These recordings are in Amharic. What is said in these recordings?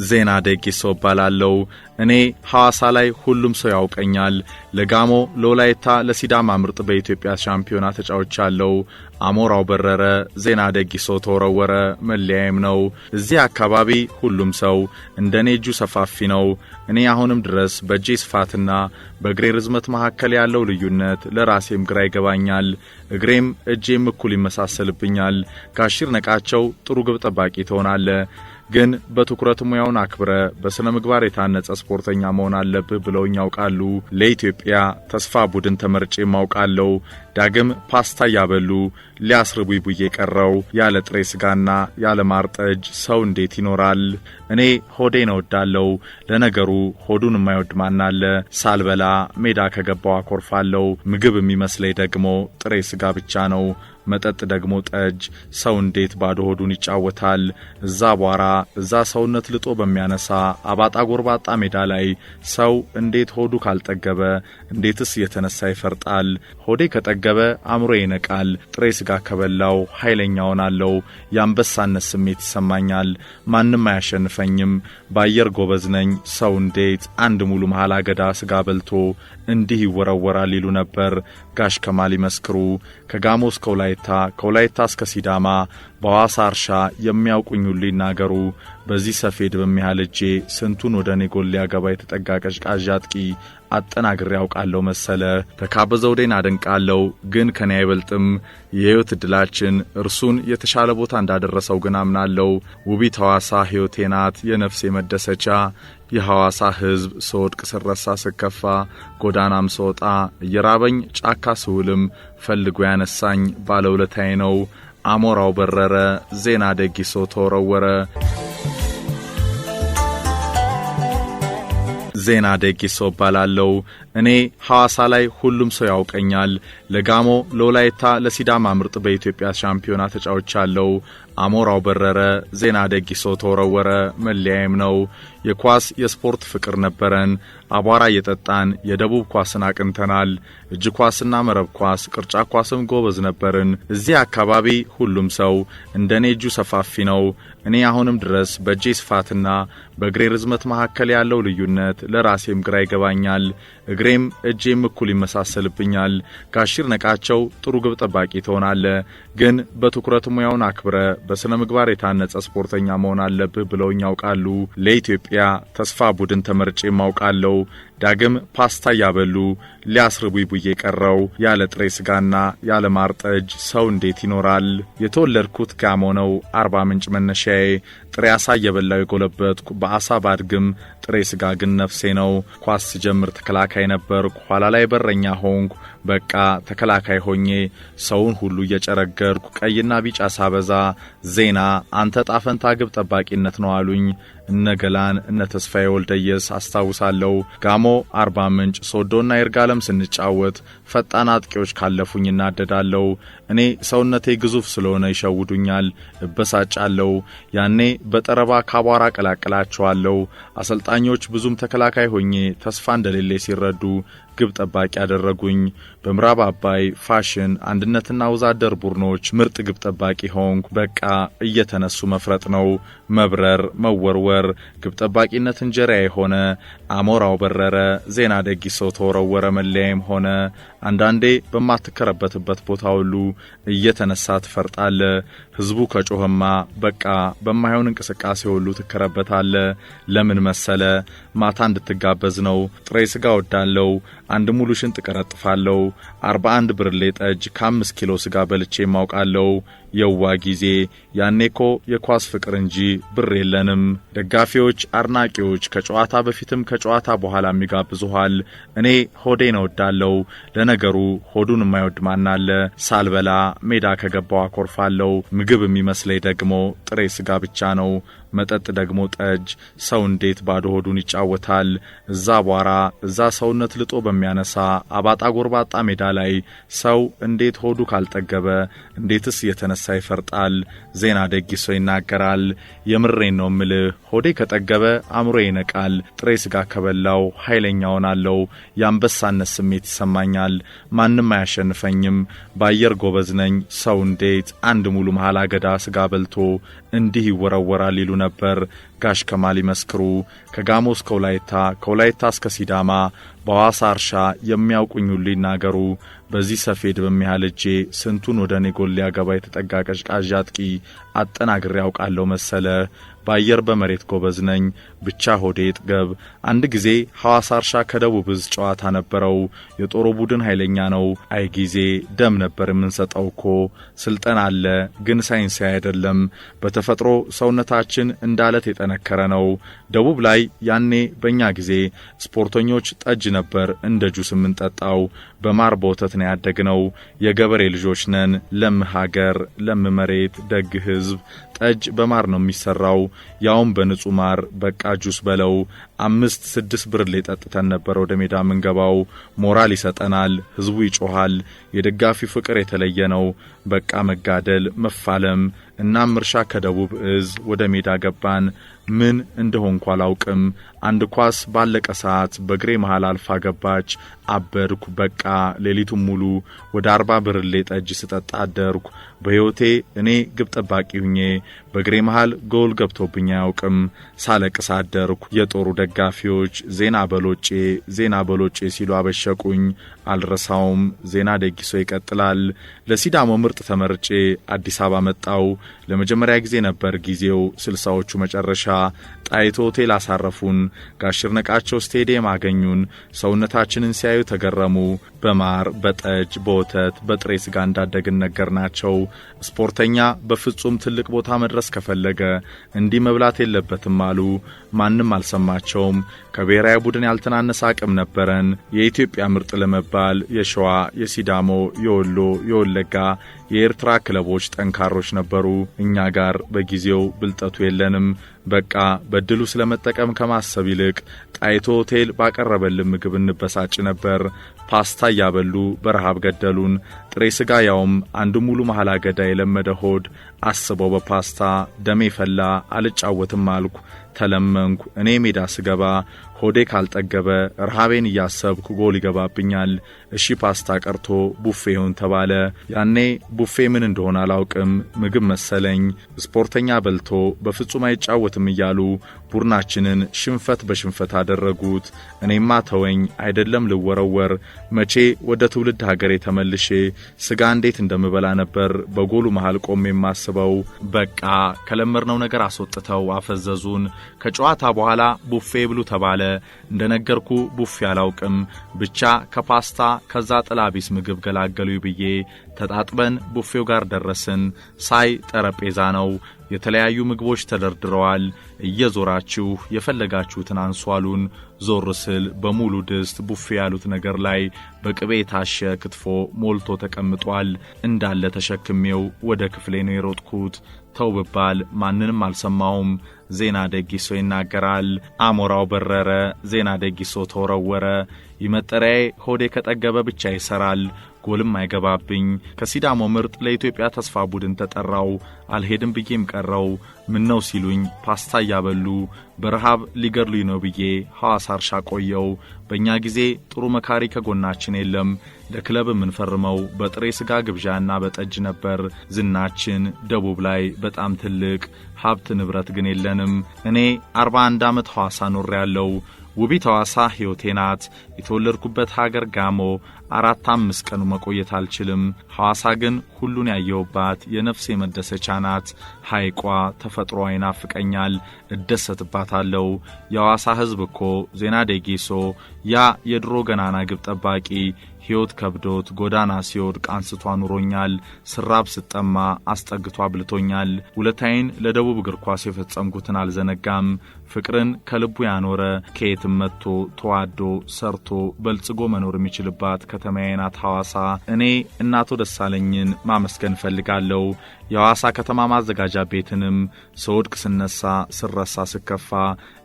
ዜና ደቂሶ ባላለው እኔ ሐዋሳ ላይ ሁሉም ሰው ያውቀኛል። ለጋሞ ለወላይታ ለሲዳማ ምርጥ በኢትዮጵያ ሻምፒዮና ተጫውቻለሁ። አሞራው በረረ ዜና ደቂሶ ተወረወረ መለያየም ነው። እዚህ አካባቢ ሁሉም ሰው እንደኔ እጁ ሰፋፊ ነው። እኔ አሁንም ድረስ በእጄ ስፋትና በእግሬ ርዝመት መካከል ያለው ልዩነት ለራሴም ግራ ይገባኛል። እግሬም እጄም እኩል ይመሳሰልብኛል። ጋሽር ነቃቸው ጥሩ ግብ ጠባቂ ትሆናለህ፣ ግን በትኩረት ሙያውን አክብረ በስነ ምግባር የታነጸ ስፖርተኛ መሆን አለብህ ብለውኝ ያውቃሉ። ለኢትዮጵያ ተስፋ ቡድን ተመርጬ ማውቃለሁ። ዳግም ፓስታ ያበሉ ሊያስርቡይ ቡዬ ቀረው ያለ ጥሬ ስጋና ያለ ማር ጠጅ ሰው እንዴት ይኖራል? እኔ ሆዴን እወዳለሁ። ለነገሩ ሆዱን የማይወድ ማን አለ? ሳልበላ ሜዳ ከገባው አኮርፋለሁ። ምግብ የሚመስለኝ ደግሞ ጥሬ ስጋ ብቻ ነው። መጠጥ ደግሞ ጠጅ። ሰው እንዴት ባዶ ሆዱን ይጫወታል? እዛ ቧራ እዛ ሰውነት ልጦ በሚያነሳ አባጣ ጎርባጣ ሜዳ ላይ ሰው እንዴት ሆዱ ካልጠገበ እንዴትስ የተነሳ ይፈርጣል? ሆዴ ከጠገበ አእምሮ ይነቃል። ጥሬ ስጋ ከበላው ኃይለኛ ሆናለሁ። የአንበሳነት ስሜት ይሰማኛል። ማንም አያሸንፈኝም። በአየር ጎበዝ ነኝ። ሰው እንዴት አንድ ሙሉ መሃል አገዳ ስጋ በልቶ እንዲህ ይወረወራል ይሉ ነበር ጋሽ ከማል ይመስክሩ። ከጋሞ እስከ ወላይታ ከወላይታ እስከ ሲዳማ በሐዋሳ እርሻ የሚያውቁኝ ሁሉ ይናገሩ። በዚህ ሰፌድ በሚያህል እጄ ስንቱን ወደ እኔ ጎል ሊያገባ የተጠጋ ቀዥቃዥ አጥቂ አጠናግሬ ያውቃለሁ መሰለ። ተካበ ዘውዴን አደንቃለሁ፣ ግን ከኔ አይበልጥም። የህይወት ዕድላችን እርሱን የተሻለ ቦታ እንዳደረሰው ግን አምናለሁ። ውቢት ሐዋሳ ሕይወቴ ናት፣ የነፍሴ መደሰቻ። የሐዋሳ ሕዝብ ስወድቅ ስረሳ ስከፋ ጎዳናም ስወጣ እየራበኝ ጫካ ስውልም ፈልጎ ያነሳኝ ባለውለታዬ ነው። አሞራው በረረ ዜና ደቂሶ ተወረወረ። ዜና ደቂሶ ባላለው እኔ ሐዋሳ ላይ ሁሉም ሰው ያውቀኛል። ለጋሞ ለወላይታ ለሲዳማ ምርጥ በኢትዮጵያ ሻምፒዮና ተጫውቻለሁ። አሞራው በረረ ዜና ደቂሶ ተወረወረ መለያየም ነው። የኳስ የስፖርት ፍቅር ነበረን። አቧራ እየጠጣን የደቡብ ኳስን አቅንተናል። እጅ ኳስና መረብ ኳስ ቅርጫ ኳስም ጎበዝ ነበርን። እዚህ አካባቢ ሁሉም ሰው እንደኔ እጁ ሰፋፊ ነው። እኔ አሁንም ድረስ በእጄ ስፋትና በእግሬ ርዝመት መካከል ያለው ልዩነት ለራሴም ግራ ይገባኛል። እግሬም እጄም እኩል ይመሳሰልብኛል። ጋሽር ነቃቸው ጥሩ ግብ ጠባቂ ትሆናለህ፣ ግን በትኩረት ሙያውን አክብረ በስነ ምግባር የታነጸ ስፖርተኛ መሆን አለብህ ብለውኝ ያውቃሉ። ለኢትዮጵያ ተስፋ ቡድን ተመርጬ ማውቃለሁ። ዳግም ፓስታ ያበሉ ሊያስርቡይ ቡዬ ቀረው ያለ ጥሬ ስጋና ያለ ማር ጠጅ ሰው እንዴት ይኖራል? የተወለድኩት ጋሞ ነው፣ አርባ ምንጭ መነሻዬ። ጥሬ አሳ እየበላው የጎለበትኩ በአሳ ባድግም ጥሬ ስጋ ግን ነፍሴ ነው። ኳስ ስጀምር ተከላካይ ነበርኩ፣ ኋላ ላይ በረኛ ሆንኩ። በቃ ተከላካይ ሆኜ ሰውን ሁሉ እየጨረገርኩ ቀይና ቢጫ ሳበዛ ዜና አንተ ጣፈንታ ግብ ጠባቂነት ነው አሉኝ። እነገላን እነ ተስፋዬ ወልደየስ አስታውሳለሁ። ጋሞ አርባ ምንጭ ሶዶና ይርጋለም ስንጫወት ፈጣን አጥቂዎች ካለፉኝ እናደዳለሁ። እኔ ሰውነቴ ግዙፍ ስለሆነ ይሸውዱኛል፣ እበሳጫለሁ። ያኔ በጠረባ ካቧራ ቀላቅላቸዋለሁ። አሰልጣኞች ብዙም ተከላካይ ሆኜ ተስፋ እንደሌለ ሲረዱ ግብ ጠባቂ ያደረጉኝ። በምዕራብ አባይ ፋሽን አንድነትና ወዛደር ቡድኖች ምርጥ ግብ ጠባቂ ሆንኩ። በቃ እየተነሱ መፍረጥ ነው፣ መብረር መወርወር። ግብ ጠባቂነት እንጀራ የሆነ አሞራው በረረ ዜና ደቂሶ ተወረወረ መለያየም ሆነ። አንዳንዴ በማትከረበትበት ቦታ ሁሉ እየተነሳ ትፈርጣለ። ህዝቡ ከጮህማ በቃ በማይሆን እንቅስቃሴ ሁሉ ትከረበታለ። ለምን መሰለ? ማታ እንድትጋበዝ ነው። ጥሬ ስጋ ወዳለው አንድ ሙሉ ሽንጥ ቀረጥፋለሁ። 41 ብርሌ ጠጅ ከ5 ኪሎ ስጋ በልቼ ማውቃለሁ። የዋ ጊዜ ያኔኮ የኳስ ፍቅር እንጂ ብር የለንም። ደጋፊዎች አርናቂዎች ከጨዋታ በፊትም ከጨዋታ በኋላ የሚጋብዙሃል። እኔ ሆዴን እወዳለሁ። ለነገሩ ሆዱን የማይወድ ማን አለ? ሳልበላ ሜዳ ከገባው አኮርፋለሁ። ምግብ የሚመስለኝ ደግሞ ጥሬ ስጋ ብቻ ነው። መጠጥ ደግሞ ጠጅ። ሰው እንዴት ባዶ ሆዱን ይጫወታል? እዛ ቧራ እዛ ሰውነት ልጦ በሚያነሳ አባጣ ጎርባጣ ሜዳ ላይ ሰው እንዴት ሆዱ ካልጠገበ እንዴትስ የተነሳ ይፈርጣል? ዜና ደቂሶ ይናገራል። የምሬን ነው ምልህ። ሆዴ ከጠገበ አእምሮ ይነቃል። ጥሬ ስጋ ከበላው ኃይለኛ ሆናለሁ። የአንበሳነት ስሜት ይሰማኛል። ማንም አያሸንፈኝም። በአየር ጎበዝ ነኝ። ሰው እንዴት አንድ ሙሉ መሃል አገዳ ስጋ በልቶ እንዲህ ይወረወራል ይሉ ነበር ጋሽ ከማል ይመስክሩ። ከጋሞ እስከ ወላይታ፣ ከወላይታ እስከ ሲዳማ በሐዋሳ እርሻ የሚያውቁኝ ሁሉ ይናገሩ። በዚህ ሰፌድ በሚያህል እጄ ስንቱን ወደ እኔ ጎል ሊያገባ የተጠጋ ቀዥቃዥ አጥቂ አጠናግሬ ያውቃለሁ መሰለ። በአየር በመሬት ጎበዝ ነኝ፣ ብቻ ሆዴ ጥገብ። አንድ ጊዜ ሐዋሳ እርሻ ከደቡብ ዕዝ ጨዋታ ነበረው። የጦሩ ቡድን ኃይለኛ ነው። አይ ጊዜ ደም ነበር የምንሰጠው እኮ። ስልጠና አለ ግን ሳይንሳዊ አይደለም። በተፈጥሮ ሰውነታችን እንዳለት የጠነከረ ነው። ደቡብ ላይ ያኔ በእኛ ጊዜ ስፖርተኞች ጠጅ ነበር እንደ ጁስ የምንጠጣው። በማር በወተት ነው ያደግነው። የገበሬ ልጆች ነን። ለም ሀገር፣ ለም መሬት፣ ደግ ሕዝብ። ጠጅ በማር ነው የሚሰራው፣ ያውም በንጹህ ማር። በቃ ጁስ በለው። 5-6 ብርሌ ጠጥተን ነበር ወደ ሜዳ ምንገባው። ሞራል ይሰጠናል። ሕዝቡ ይጮሃል። የደጋፊ ፍቅር የተለየ ነው። በቃ መጋደል፣ መፋለም። እናም እርሻ ከደቡብ ዕዝ ወደ ሜዳ ገባን። ምን እንደሆንኩ አላውቅም። አንድ ኳስ ባለቀ ሰዓት በግሬ መሃል አልፋ ገባች። አበድኩ። በቃ ሌሊቱን ሙሉ ወደ 40 ብርሌ ጠጅ ስጠጣ አደርኩ። በሕይወቴ እኔ ግብ ጠባቂ ሁኜ በግሬ መሃል ጎል ገብቶብኝ አያውቅም። ሳለቅስ አደርኩ። የጦሩ ደጋፊዎች ዜና በሎጬ ሲሉ አበሸቁኝ። አልረሳውም። ዜና ደጊሶ ይቀጥላል። ለሲዳሞ ምርጥ ተመርጬ አዲስ አበባ መጣው። ለመጀመሪያ ጊዜ ነበር ጊዜው 60ዎቹ መጨረሻ። ጣይቶ ሆቴል አሳረፉን። ጋሽር ነቃቸው ስቴዲየም አገኙን። ሰውነታችንን ሲያዩ ተገረሙ። በማር በጠጅ በወተት በጥሬ ስጋ እንዳደግን ነገርናቸው። ስፖርተኛ በፍጹም ትልቅ ቦታ መድረስ ከፈለገ እንዲህ መብላት የለበትም አሉ። ማንም አልሰማቸውም። ከብሔራዊ ቡድን ያልተናነሰ አቅም ነበረን። የኢትዮጵያ ምርጥ ለመባል የሸዋ፣ የሲዳሞ፣ የወሎ፣ የወለጋ፣ የኤርትራ ክለቦች ጠንካሮች ነበሩ። እኛ ጋር በጊዜው ብልጠቱ የለንም። በቃ በድሉ ስለመጠቀም ከማሰብ ይልቅ ጣይቶ ሆቴል ባቀረበልን ምግብ እንበሳጭ ነበር። ፓስታ እያበሉ በረሃብ ገደሉን። ጥሬ ስጋ ያውም አንድ ሙሉ መሐላ ገዳ የለመደ ሆድ አስበው በፓስታ ደሜ ፈላ። አልጫወትም አልኩ፣ ተለመንኩ። እኔ ሜዳ ስገባ ሆዴ ካልጠገበ ረሃቤን እያሰብኩ ጎል ይገባብኛል። እሺ ፓስታ ቀርቶ ቡፌ ይሁን ተባለ። ያኔ ቡፌ ምን እንደሆነ አላውቅም፣ ምግብ መሰለኝ። ስፖርተኛ በልቶ በፍጹም አይጫወትም እያሉ ቡድናችንን ሽንፈት በሽንፈት አደረጉት። እኔማ ተወኝ፣ አይደለም ልወረወር። መቼ ወደ ትውልድ ሀገሬ ተመልሼ ስጋ እንዴት እንደምበላ ነበር በጎሉ መሃል ቆሜ የማስበው። በቃ ከለመርነው ነገር አስወጥተው አፈዘዙን። ከጨዋታ በኋላ ቡፌ ብሉ ተባለ። እንደነገርኩ ቡፌ አላውቅም፣ ብቻ ከፓስታ ከዛ ጥላቢስ ምግብ ገላገሉ ብዬ ተጣጥበን ቡፌው ጋር ደረስን። ሳይ ጠረጴዛ ነው። የተለያዩ ምግቦች ተደርድረዋል። እየዞራችሁ የፈለጋችሁትን አንሷሉን። ዞር ስል በሙሉ ድስት ቡፌ ያሉት ነገር ላይ በቅቤ የታሸ ክትፎ ሞልቶ ተቀምጧል። እንዳለ ተሸክሜው ወደ ክፍሌ ነው የሮጥኩት። ተው ብባል ማንንም አልሰማውም። ዜና ደጊሶ ይናገራል። አሞራው በረረ፣ ዜና ደጊሶ ተወረወረ። ይመጠሪያዬ ሆዴ ከጠገበ ብቻ ይሰራል፣ ጎልም አይገባብኝ። ከሲዳሞ ምርጥ ለኢትዮጵያ ተስፋ ቡድን ተጠራው። አልሄድም ብዬም ቀረው። ምን ነው ሲሉኝ ፓስታ እያበሉ በረሃብ ሊገድሉኝ ነው ብዬ ሐዋሳ እርሻ ቆየው። በእኛ ጊዜ ጥሩ መካሪ ከጎናችን የለም። ለክለብ የምንፈርመው በጥሬ ስጋ ግብዣና በጠጅ ነበር። ዝናችን ደቡብ ላይ በጣም ትልቅ፣ ሀብት ንብረት ግን የለንም። እኔ 41 ዓመት ሐዋሳ ኖሬያለሁ። ውቢት ሐዋሳ ሕይወቴ ናት። የተወለድኩበት ሀገር ጋሞ 4-5 ቀኑ መቆየት አልችልም። ሐዋሳ ግን ሁሉን ያየሁባት የነፍሴ መደሰቻ ናት። ሐይቋ ተፈጥሮዋ ይናፍቀኛል፣ እደሰትባታለሁ። የሐዋሳ ሕዝብ እኮ ዜና ደጊሶ ያ የድሮ ገናና ግብ ጠባቂ ሕይወት ከብዶት ጎዳና ሲወድቅ አንስቷ ኑሮኛል። ስራብ ስጠማ አስጠግቷ አብልቶኛል። ውለታዬን ለደቡብ እግር ኳስ የፈጸምኩትን አልዘነጋም። ፍቅርን ከልቡ ያኖረ ከየትም መጥቶ ተዋዶ ሰርቶ በልጽጎ መኖር የሚችልባት ከተማዬ ናት ሐዋሳ። እኔ እናቶ ደሳለኝን ማመስገን ፈልጋለሁ። የሐዋሳ ከተማ ማዘጋጃ ቤትንም ስወድቅ ስነሳ ስረሳ ስከፋ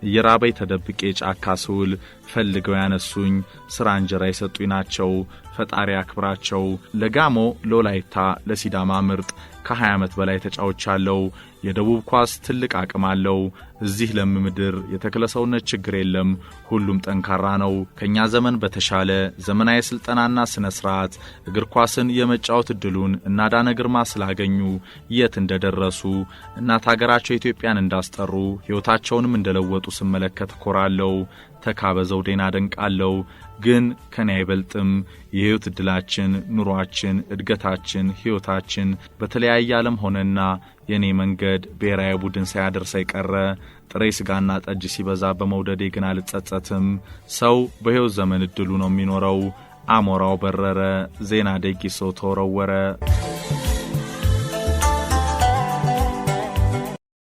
እየራበይ ተደብቄ ጫካ ስውል ፈልገው ያነሱኝ ስራ እንጀራ የሰጡኝ ናቸው። ፈጣሪ አክብራቸው። ለጋሞ ለወላይታ ለሲዳማ ምርጥ ከ20 ዓመት በላይ ተጫውቻለሁ። የደቡብ ኳስ ትልቅ አቅም አለው። እዚህ ለምምድር የተክለሰውነት ችግር የለም። ሁሉም ጠንካራ ነው። ከኛ ዘመን በተሻለ ዘመናዊ ስልጠናና ስነ ስርዓት እግር ኳስን የመጫወት እድሉን እና ዳነ ግርማ ስላገኙ የት እንደደረሱ እናት ሀገራቸው ኢትዮጵያን እንዳስጠሩ ሕይወታቸውንም እንደለወጡ ስመለከት ኮራለሁ። ተካበዘው ዴና ደንቃለሁ። ግን ከኔ አይበልጥም። የህይወት እድላችን፣ ኑሯችን፣ እድገታችን፣ ሕይወታችን በተለያየ ዓለም ሆነና የኔ መንገድ ብሔራዊ ቡድን ሳያደርሰኝ ቀረ። ጥሬ ስጋና ጠጅ ሲበዛ በመውደዴ ግን አልጸጸትም። ሰው በሕይወት ዘመን እድሉ ነው የሚኖረው። አሞራው በረረ፣ ዜና ደጊሶ ተወረወረ።